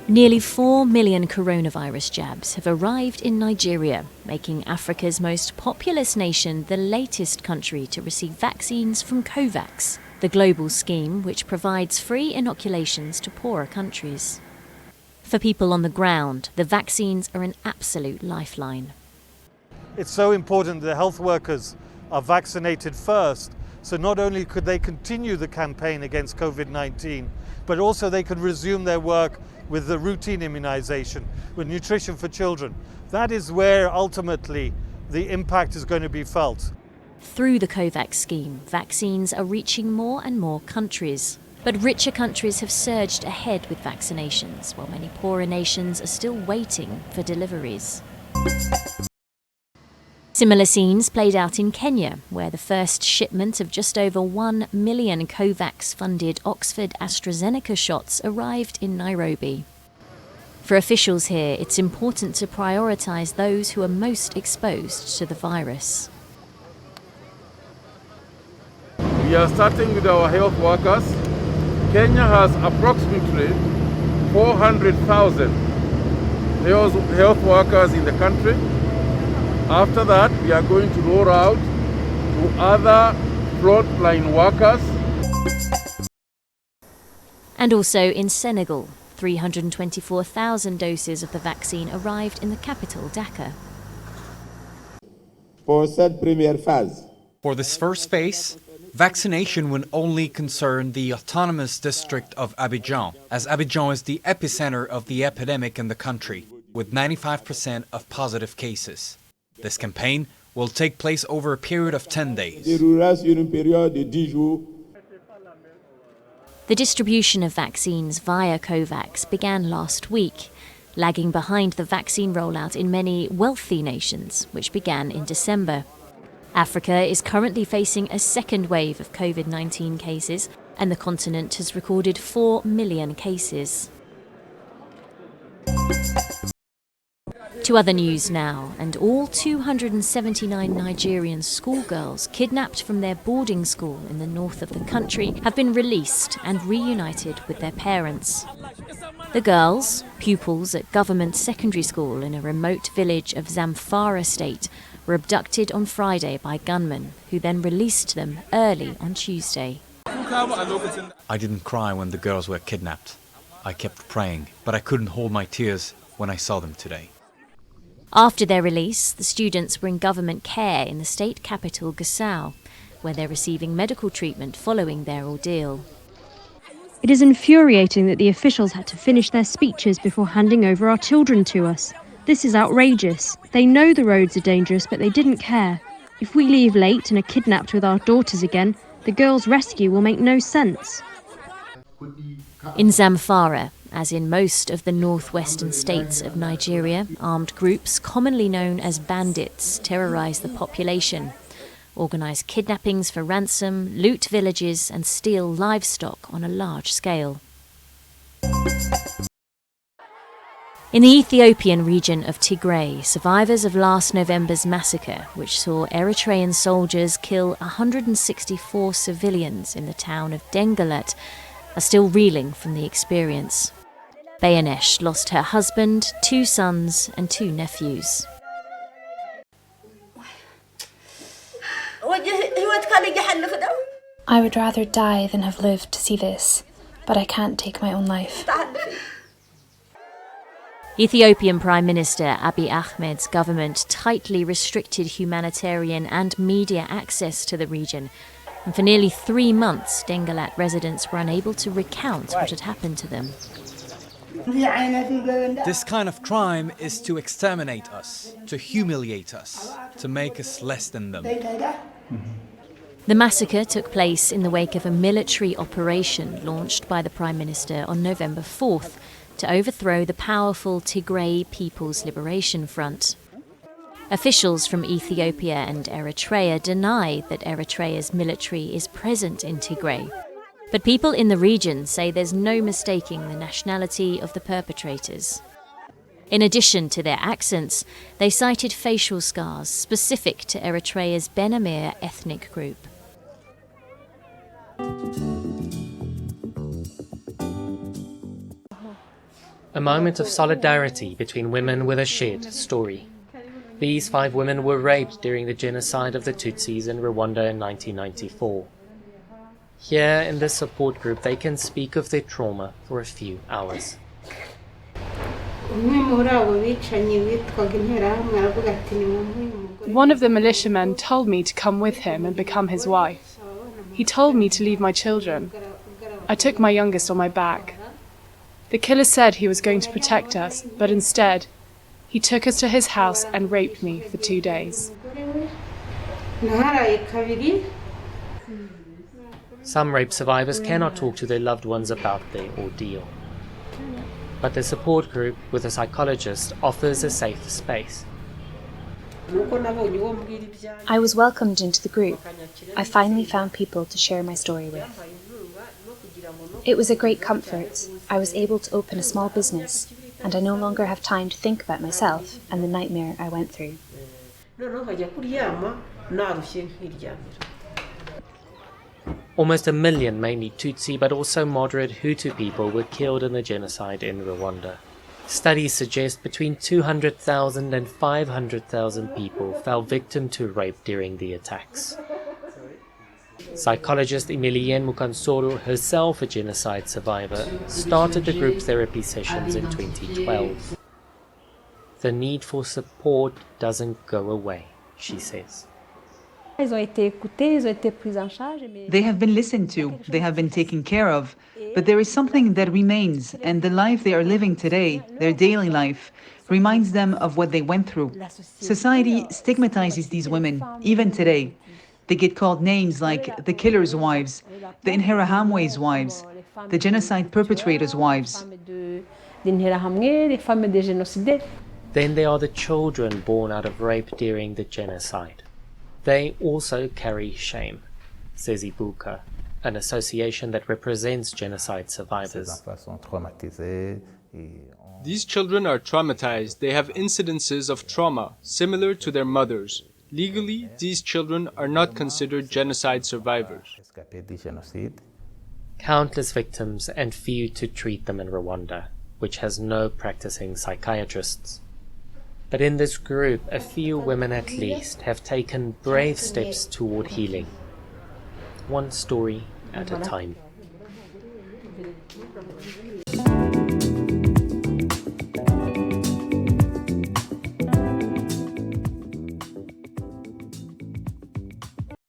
Nearly 4 million coronavirus jabs have arrived in Nigeria, making Africa's most populous nation the latest country to receive vaccines from Covax, the global scheme which provides free inoculations to poorer countries. For people on the ground, the vaccines are an absolute lifeline. It's so important that the health workers are vaccinated first, so not only could they continue the campaign against COVID-19, but also they could resume their work with the routine immunization, with nutrition for children. That is where ultimately the impact is going to be felt. Through the Covax scheme, vaccines are reaching more and more countries. But richer countries have surged ahead with vaccinations, while many poorer nations are still waiting for deliveries. Similar scenes played out in Kenya, where the first shipment of just over 1 million Covax-funded Oxford AstraZeneca shots arrived in Nairobi. For officials here, it's important to prioritise those who are most exposed to the virus. We are starting with our health workers. Kenya has approximately 400,000 health workers in the country. After that, we are going to roll out to other frontline workers. And also in Senegal, 324,000 doses of the vaccine arrived in the capital, Dakar. For this first phase, vaccination will only concern the autonomous district of Abidjan, as Abidjan is the epicenter of the epidemic in the country, with 95% of positive cases. This campaign will take place over a period of 10 days. The distribution of vaccines via Covax began last week, lagging behind the vaccine rollout in many wealthy nations, which began in December. Africa is currently facing a second wave of COVID-19 cases, and the continent has recorded 4 million cases. To other news now, and all 279 Nigerian schoolgirls kidnapped from their boarding school in the north of the country have been released and reunited with their parents. The girls, pupils at government secondary school in a remote village of Zamfara state, were abducted on Friday by gunmen, who then released them early on Tuesday. I didn't cry when the girls were kidnapped. I kept praying, but I couldn't hold my tears when I saw them today. After their release, the students were in government care in the state capital, Gusau, where they're receiving medical treatment following their ordeal. It is infuriating that the officials had to finish their speeches before handing over our children to us. This is outrageous. They know the roads are dangerous, but they didn't care. If we leave late and are kidnapped with our daughters again, the girls' rescue will make no sense. In Zamfara, as in most of the northwestern states of Nigeria, armed groups commonly known as bandits terrorise the population, organise kidnappings for ransom, loot villages and steal livestock on a large scale. In the Ethiopian region of Tigray, survivors of last November's massacre, which saw Eritrean soldiers kill 164 civilians in the town of Dengalet, are still reeling from the experience. Bayanesh lost her husband, 2 sons and 2 nephews. I would rather die than have lived to see this, but I can't take my own life. Ethiopian Prime Minister Abiy Ahmed's government tightly restricted humanitarian and media access to the region, and for nearly 3 months, Dengalat residents were unable to recount what had happened to them. This kind of crime is to exterminate us, to humiliate us, to make us less than them. The massacre took place in the wake of a military operation launched by the Prime Minister on November 4th to overthrow the powerful Tigray People's Liberation Front. Officials from Ethiopia and Eritrea deny that Eritrea's military is present in Tigray. But people in the region say there's no mistaking the nationality of the perpetrators. In addition to their accents, they cited facial scars specific to Eritrea's Benamir ethnic group. A moment of solidarity between women with a shared story. These 5 women were raped during the genocide of the Tutsis in Rwanda in 1994. Here in this support group, they can speak of their trauma for a few hours. One of the militiamen told me to come with him and become his wife. He told me to leave my children. I took my youngest on my back. The killer said he was going to protect us, but instead, he took us to his house and raped me for 2 days. Some rape survivors cannot talk to their loved ones about their ordeal. But the support group, with a psychologist, offers a safe space. I was welcomed into the group. I finally found people to share my story with. It was a great comfort. I was able to open a small business, and I no longer have time to think about myself and the nightmare I went through. Almost 1 million, mainly Tutsi but also moderate Hutu people, were killed in the genocide in Rwanda. Studies suggest between 200,000 and 500,000 people fell victim to rape during the attacks. Psychologist Emilienne Mukansoro, herself a genocide survivor, started the group therapy sessions in 2012. The need for support doesn't go away, she says. They have been listened to, they have been taken care of, but there is something that remains, and the life they are living today, their daily life, reminds them of what they went through. Society stigmatizes these women, even today. They get called names like the killer's wives, the Interahamwe's wives, the genocide perpetrator's wives. Then there are the children born out of rape during the genocide. They also carry shame, says Ibuka, an association that represents genocide survivors. These children are traumatized. They have incidences of trauma similar to their mothers. Legally, these children are not considered genocide survivors. Countless victims and few to treat them in Rwanda, which has no practicing psychiatrists. But in this group, a few women at least have taken brave steps toward healing. One story at a time.